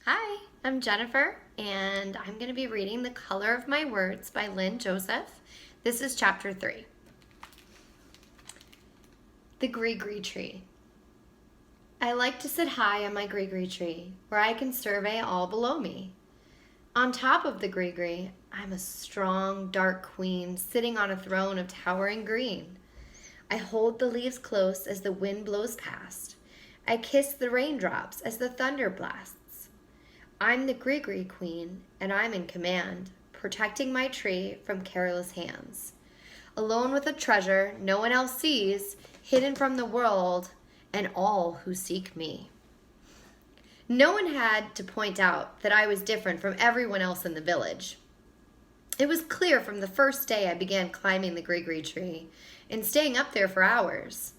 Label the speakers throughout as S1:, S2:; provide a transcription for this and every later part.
S1: Hi, I'm Jennifer, and I'm going to be reading The Color of My Words by Lynn Joseph. This is chapter 3. The Gree Tree. I like to sit high on my gree tree, where I can survey all below me. On top of the gree, I'm a strong, dark queen sitting on a throne of towering green. I hold the leaves close as the wind blows past. I kiss the raindrops as the thunder blasts. I'm the gree queen, and I'm in command, protecting my tree from careless hands. Alone with a treasure no one else sees, hidden from the world and all who seek me. No one had to point out that I was different from everyone else in the village. It was clear from the first day I began climbing the gree tree and staying up there for hours.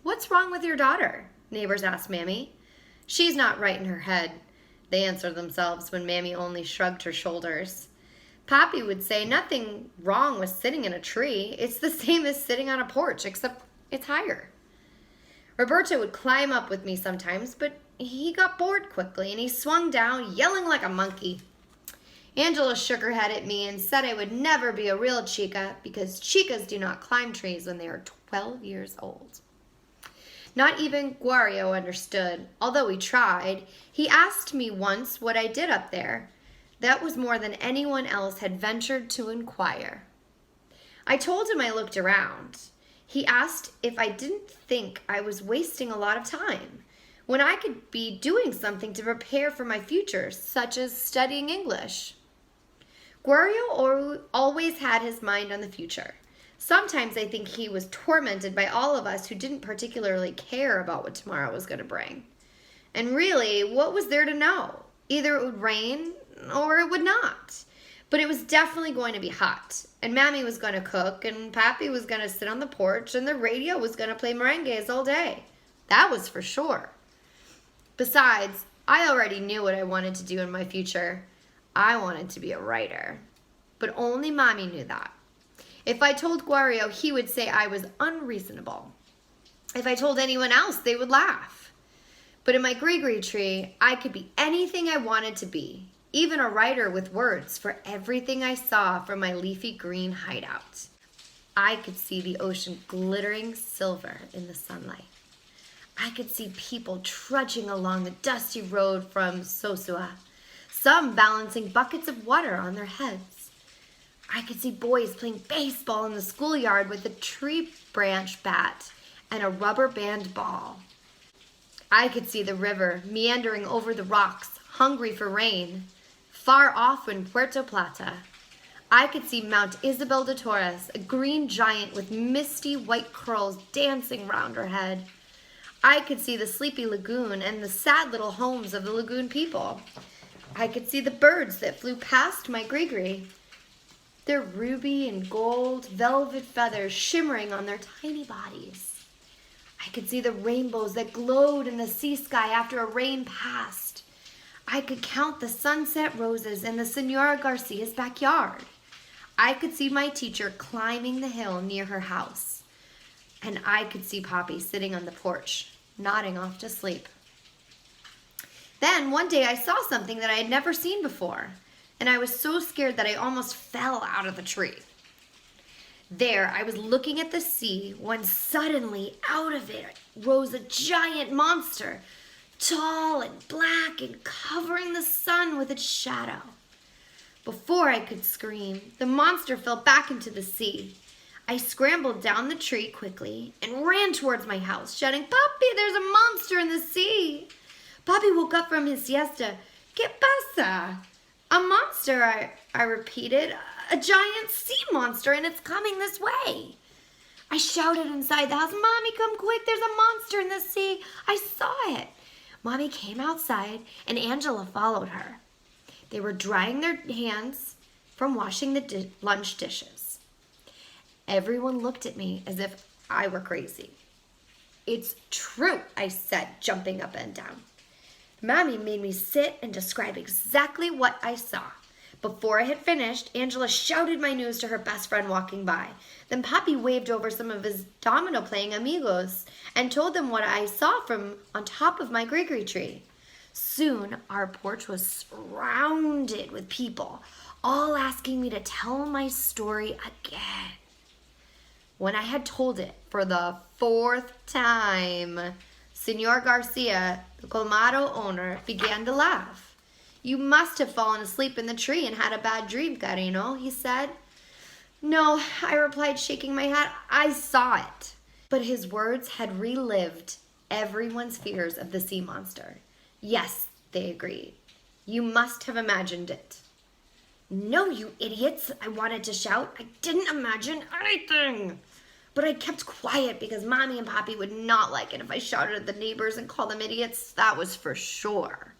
S1: "What's wrong with your daughter?" neighbors asked Mammy. "She's not right in her head," they answered themselves when Mammy only shrugged her shoulders. Pappy would say nothing wrong with sitting in a tree. It's the same as sitting on a porch, except it's higher. Roberto would climb up with me sometimes, but he got bored quickly and he swung down, yelling like a monkey. Angela shook her head at me and said I would never be a real chica because chicas do not climb trees when they are 12 years old. Not even Guario understood, although he tried. He asked me once what I did up there. That was more than anyone else had ventured to inquire. I told him I looked around. He asked if I didn't think I was wasting a lot of time, when I could be doing something to prepare for my future, such as studying English. Guario always had his mind on the future. Sometimes I think he was tormented by all of us who didn't particularly care about what tomorrow was going to bring. And really, what was there to know? Either it would rain or it would not. But it was definitely going to be hot. And Mammy was going to cook, and Pappy was going to sit on the porch, and the radio was going to play merengues all day. That was for sure. Besides, I already knew what I wanted to do in my future. I wanted to be a writer. But only Mommy knew that. If I told Guario, he would say I was unreasonable. If I told anyone else, they would laugh. But in my gree tree, I could be anything I wanted to be, even a writer with words for everything I saw from my leafy green hideout. I could see the ocean glittering silver in the sunlight. I could see people trudging along the dusty road from Sosua, some balancing buckets of water on their heads. I could see boys playing baseball in the schoolyard with a tree branch bat and a rubber band ball. I could see the river meandering over the rocks, hungry for rain, far off in Puerto Plata. I could see Mount Isabel de Torres, a green giant with misty white curls dancing round her head. I could see the sleepy lagoon and the sad little homes of the lagoon people. I could see the birds that flew past my gree, their ruby and gold velvet feathers shimmering on their tiny bodies. I could see the rainbows that glowed in the sea sky after a rain passed. I could count the sunset roses in the Senora Garcia's backyard. I could see my teacher climbing the hill near her house. And I could see Poppy sitting on the porch, nodding off to sleep. Then one day I saw something that I had never seen before, and I was so scared that I almost fell out of the tree. There, I was looking at the sea when suddenly out of it rose a giant monster, tall and black and covering the sun with its shadow. Before I could scream, the monster fell back into the sea. I scrambled down the tree quickly and ran towards my house, shouting, "Papi, there's a monster in the sea!" Papi woke up from his siesta. "¿Qué pasa?" "A monster," I repeated. "A giant sea monster, and it's coming this way." I shouted inside the house, "Mommy, come quick, there's a monster in the sea. I saw it." Mommy came outside, and Angela followed her. They were drying their hands from washing the lunch dishes. Everyone looked at me as if I were crazy. "It's true," I said, jumping up and down. Mommy made me sit and describe exactly what I saw. Before I had finished, Angela shouted my news to her best friend walking by. Then Papi waved over some of his domino-playing amigos and told them what I saw from on top of my gree tree. Soon, our porch was surrounded with people, all asking me to tell my story again. When I had told it for the 4th time, Senor Garcia, the colmado owner, began to laugh. "You must have fallen asleep in the tree and had a bad dream, Carino," he said. "No," I replied, shaking my head. "I saw it." But his words had relived everyone's fears of the sea monster. "Yes," they agreed. "You must have imagined it." "No, you idiots," I wanted to shout. "I didn't imagine anything." But I kept quiet because Mommy and Poppy would not like it if I shouted at the neighbors and called them idiots. That was for sure.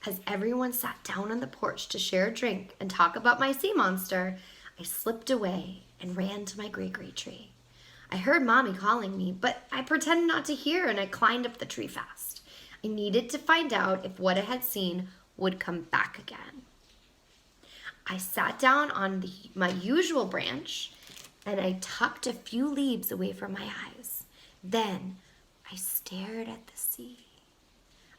S1: As everyone sat down on the porch to share a drink and talk about my sea monster, I slipped away and ran to my gree-gree tree. I heard Mommy calling me, but I pretended not to hear and I climbed up the tree fast. I needed to find out if what I had seen would come back again. I sat down on my usual branch and I tucked a few leaves away from my eyes. Then I stared at the sea.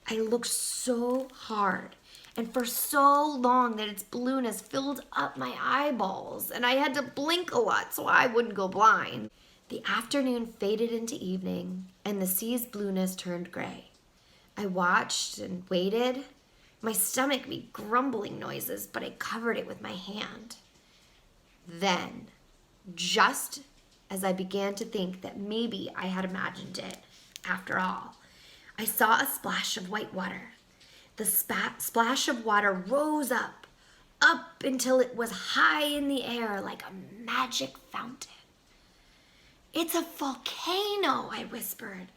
S1: I looked so hard and for so long that its blueness filled up my eyeballs, and I had to blink a lot so I wouldn't go blind. The afternoon faded into evening, and the sea's blueness turned gray. I watched and waited. My stomach made grumbling noises, but I covered it with my hand. Then, just as I began to think that maybe I had imagined it after all, I saw a splash of white water. The splash of water rose up until it was high in the air like a magic fountain. "It's a volcano," I whispered.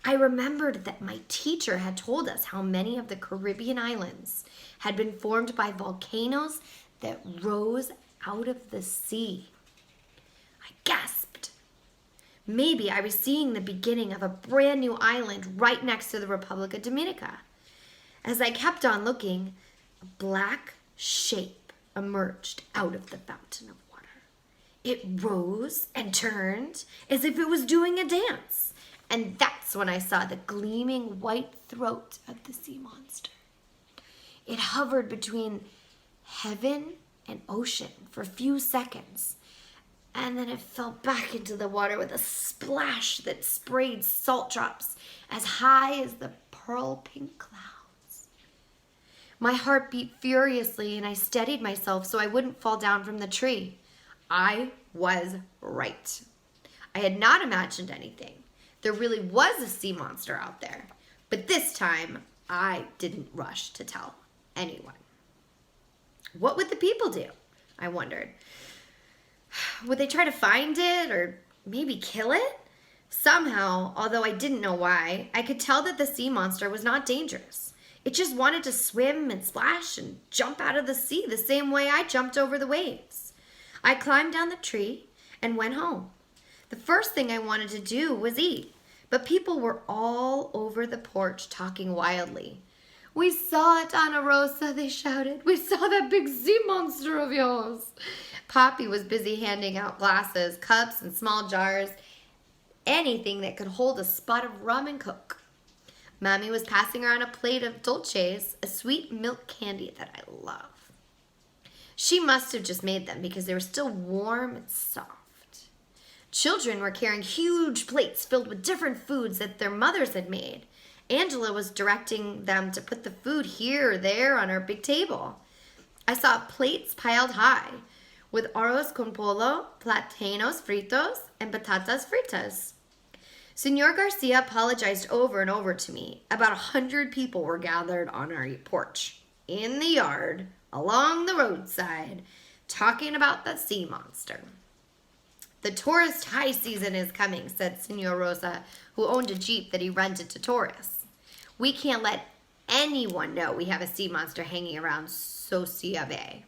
S1: I remembered that my teacher had told us how many of the Caribbean islands had been formed by volcanoes that rose out of the sea. I gasped. Maybe I was seeing the beginning of a brand new island right next to the Republica Dominica. As I kept on looking, a black shape emerged out of the fountain of water. It rose and turned as if it was doing a dance. And that's when I saw the gleaming white throat of the sea monster. It hovered between heaven and ocean for a few seconds, and then it fell back into the water with a splash that sprayed salt drops as high as the pearl pink clouds. My heart beat furiously, and I steadied myself so I wouldn't fall down from the tree. I was right. I had not imagined anything. There really was a sea monster out there, but this time I didn't rush to tell anyone. What would the people do? I wondered. Would they try to find it or maybe kill it? Somehow, although I didn't know why, I could tell that the sea monster was not dangerous. It just wanted to swim and splash and jump out of the sea the same way I jumped over the waves. I climbed down the tree and went home. The first thing I wanted to do was eat, but people were all over the porch talking wildly. "We saw it, Ana Rosa," they shouted. "We saw that big sea monster of yours." Poppy was busy handing out glasses, cups, and small jars, anything that could hold a spot of rum and coke. Mommy was passing around a plate of dulces, a sweet milk candy that I love. She must have just made them because they were still warm and soft. Children were carrying huge plates filled with different foods that their mothers had made. Angela was directing them to put the food here or there on our big table. I saw plates piled high with arroz con pollo, platanos fritos, and patatas fritas. Senor Garcia apologized over and over to me. About 100 people were gathered on our porch, in the yard, along the roadside, talking about the sea monster. "The tourist high season is coming," said Senor Rosa, who owned a Jeep that he rented to tourists. "We can't let anyone know we have a sea monster hanging around Socia Bay.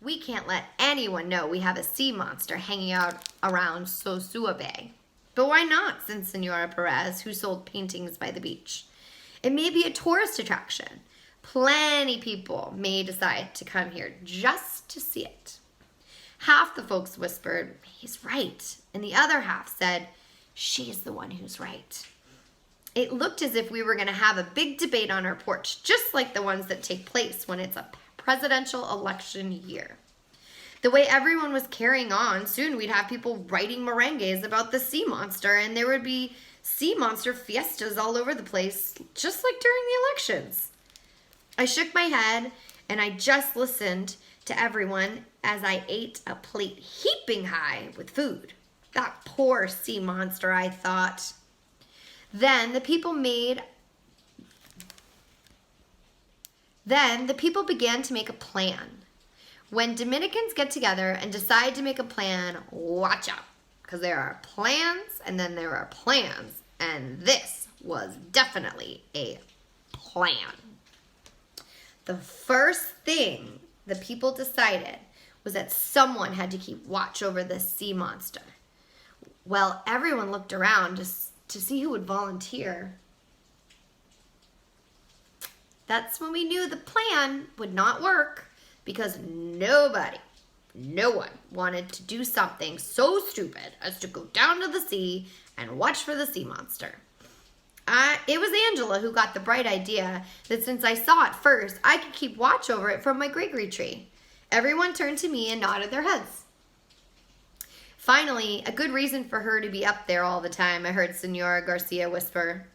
S1: We can't let anyone know we have a sea monster hanging out around Sosua Bay." "But why not?" said Senora Perez, who sold paintings by the beach. "It may be a tourist attraction. Plenty people may decide to come here just to see it." Half the folks whispered, "He's right," and the other half said, "She's the one who's right." It looked as if we were going to have a big debate on our porch, just like the ones that take place when it's a presidential election year. The way everyone was carrying on, soon we'd have people writing merengues about the sea monster, and there would be sea monster fiestas all over the place, just like during the elections. I shook my head, and I just listened to everyone as I ate a plate heaping high with food. That poor sea monster, I thought. Then the people began to make a plan. When Dominicans get together and decide to make a plan, watch out. Because there are plans and then there are plans. And this was definitely a plan. The first thing the people decided was that someone had to keep watch over this sea monster. Well, everyone looked around to see who would volunteer. That's when we knew the plan would not work because no one wanted to do something so stupid as to go down to the sea and watch for the sea monster. It was Angela who got the bright idea that since I saw it first, I could keep watch over it from my greenery tree. Everyone turned to me and nodded their heads. Finally, a good reason for her to be up there all the time, I heard Senora Garcia whisper.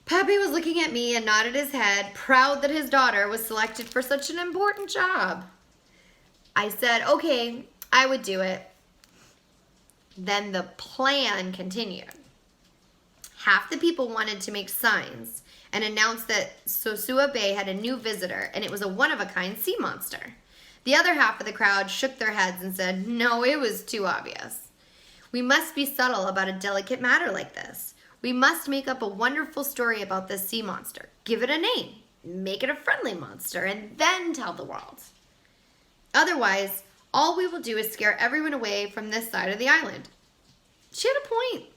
S1: Papi was looking at me and nodded his head, proud that his daughter was selected for such an important job. I said, okay, I would do it. Then the plan continued. Half the people wanted to make signs and announce that Sosua Bay had a new visitor and it was a one-of-a-kind sea monster. The other half of the crowd shook their heads and said, no, it was too obvious. We must be subtle about a delicate matter like this. We must make up a wonderful story about this sea monster. Give it a name, make it a friendly monster, and then tell the world. Otherwise, all we will do is scare everyone away from this side of the island. She had a point.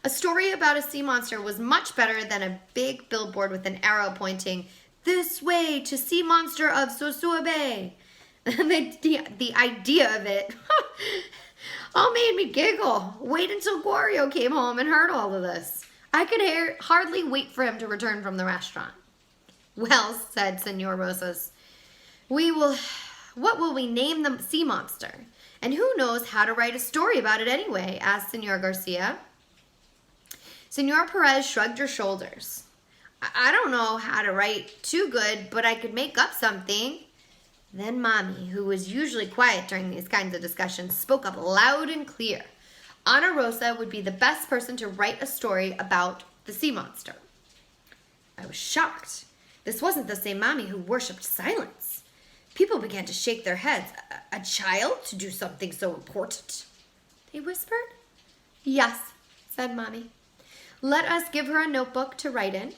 S1: A story about a sea monster was much better than a big billboard with an arrow pointing this way to sea monster of Sosua Bay. The idea of it all made me giggle. Wait until Guario came home and heard all of this. I could hardly wait for him to return from the restaurant. Well, said Senor Rosas, what will we name the sea monster? And who knows how to write a story about it anyway, asked Senor Garcia. Senor Perez shrugged her shoulders. I don't know how to write too good, but I could make up something. Then Mommy, who was usually quiet during these kinds of discussions, spoke up loud and clear. Ana Rosa would be the best person to write a story about the sea monster. I was shocked. This wasn't the same Mommy who worshipped silence. People began to shake their heads. A child to do something so important? They whispered. Yes, said Mommy. Let us give her a notebook to write in,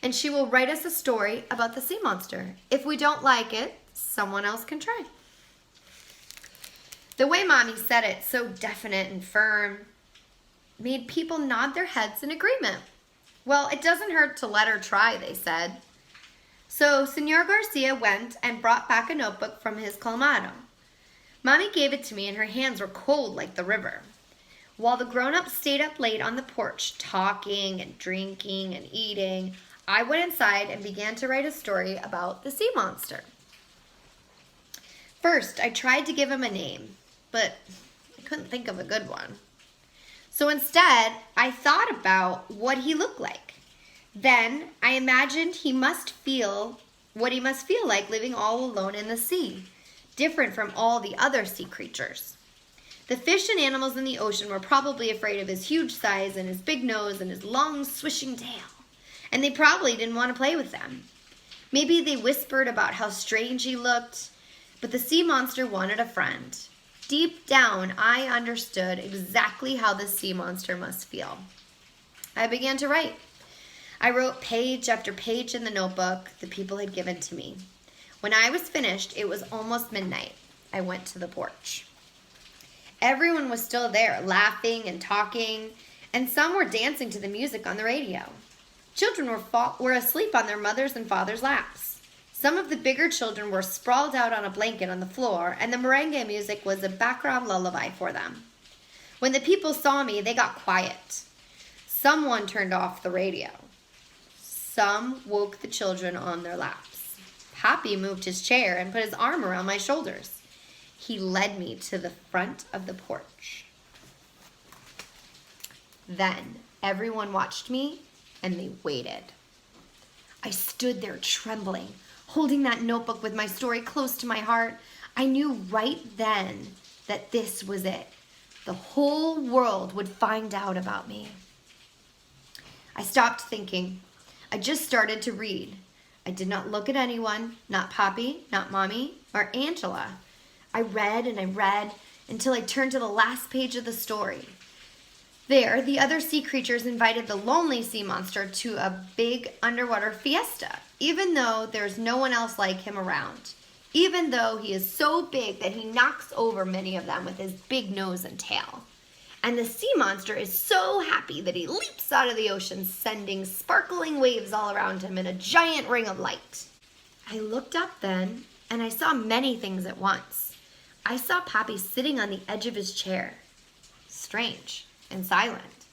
S1: and she will write us a story about the sea monster. If we don't like it, someone else can try. The way Mommy said it, so definite and firm, made people nod their heads in agreement. Well, it doesn't hurt to let her try, they said. So Senor Garcia went and brought back a notebook from his colmado. Mommy gave it to me and her hands were cold like the river. While the grown-ups stayed up late on the porch, talking and drinking and eating, I went inside and began to write a story about the sea monster. First, I tried to give him a name, but I couldn't think of a good one. So instead, I thought about what he looked like. Then I imagined what he must feel like living all alone in the sea, different from all the other sea creatures. The fish and animals in the ocean were probably afraid of his huge size and his big nose and his long swishing tail, and they probably didn't want to play with them. Maybe they whispered about how strange he looked, but the sea monster wanted a friend. Deep down, I understood exactly how the sea monster must feel. I began to write. I wrote page after page in the notebook the people had given to me. When I was finished, it was almost midnight. I went to the porch. Everyone was still there, laughing and talking, and some were dancing to the music on the radio. Children were asleep on their mothers' and fathers' laps. Some of the bigger children were sprawled out on a blanket on the floor, and the merengue music was a background lullaby for them. When the people saw me, they got quiet. Someone turned off the radio. Some woke the children on their laps. Poppy moved his chair and put his arm around my shoulders. He led me to the front of the porch. Then everyone watched me and they waited. I stood there trembling, holding that notebook with my story close to my heart. I knew right then that this was it. The whole world would find out about me. I stopped thinking. I just started to read. I did not look at anyone, not Poppy, not Mommy, or Angela. I read and I read until I turned to the last page of the story. There, the other sea creatures invited the lonely sea monster to a big underwater fiesta, even though there's no one else like him around. Even though he is so big that he knocks over many of them with his big nose and tail. And the sea monster is so happy that he leaps out of the ocean, sending sparkling waves all around him in a giant ring of light. I looked up then, and I saw many things at once. I saw Poppy sitting on the edge of his chair, strange and silent.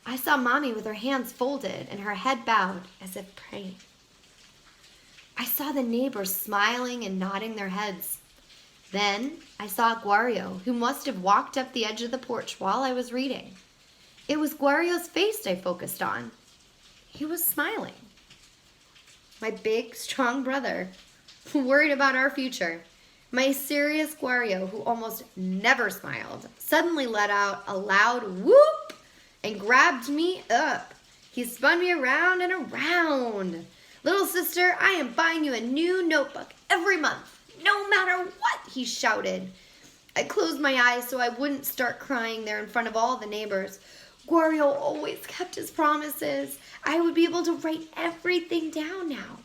S1: I saw Mommy with her hands folded and her head bowed as if praying. I saw the neighbors smiling and nodding their heads. Then I saw Guario, who must have walked up the edge of the porch while I was reading. It was Guario's face I focused on. He was smiling. My big, strong brother, worried about our future. My serious Guario, who almost never smiled, suddenly let out a loud whoop and grabbed me up. He spun me around and around. Little sister, I am buying you a new notebook every month. No matter what, he shouted. I closed my eyes so I wouldn't start crying there in front of all the neighbors. Guario always kept his promises. I would be able to write everything down now.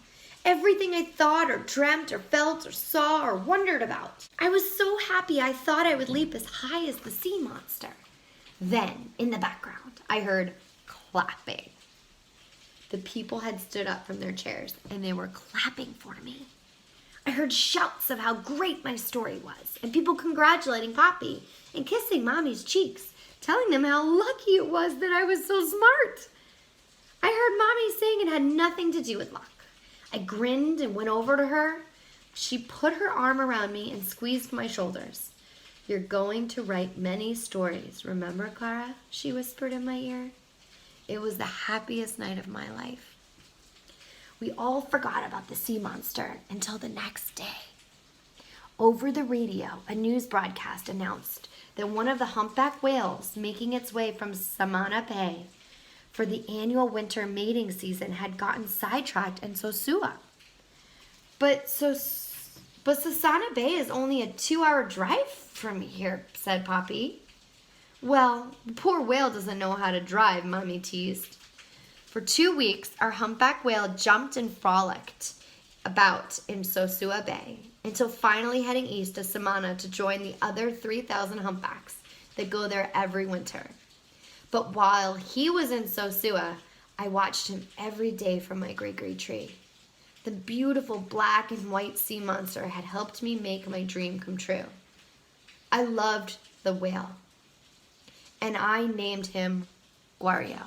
S1: Everything I thought or dreamt or felt or saw or wondered about. I was so happy I thought I would leap as high as the sea monster. Then, in the background, I heard clapping. The people had stood up from their chairs and they were clapping for me. I heard shouts of how great my story was, and people congratulating Poppy and kissing Mommy's cheeks, telling them how lucky it was that I was so smart. I heard Mommy saying it had nothing to do with luck. I grinned and went over to her. She put her arm around me and squeezed my shoulders. You're going to write many stories, remember, Clara? She whispered in my ear. It was the happiest night of my life. We all forgot about the sea monster until the next day. Over the radio, a news broadcast announced that one of the humpback whales making its way from Samana Bay for the annual winter mating season had gotten sidetracked in Sosua. But Sasana Bay is only a 2-hour drive from here, said Poppy. Well, the poor whale doesn't know how to drive, Mommy teased. For 2 weeks, our humpback whale jumped and frolicked about in Sosua Bay until finally heading east to Samana to join the other 3,000 humpbacks that go there every winter. But while he was in Sosua, I watched him every day from my gree tree. The beautiful black and white sea monster had helped me make my dream come true. I loved the whale, and I named him Guario.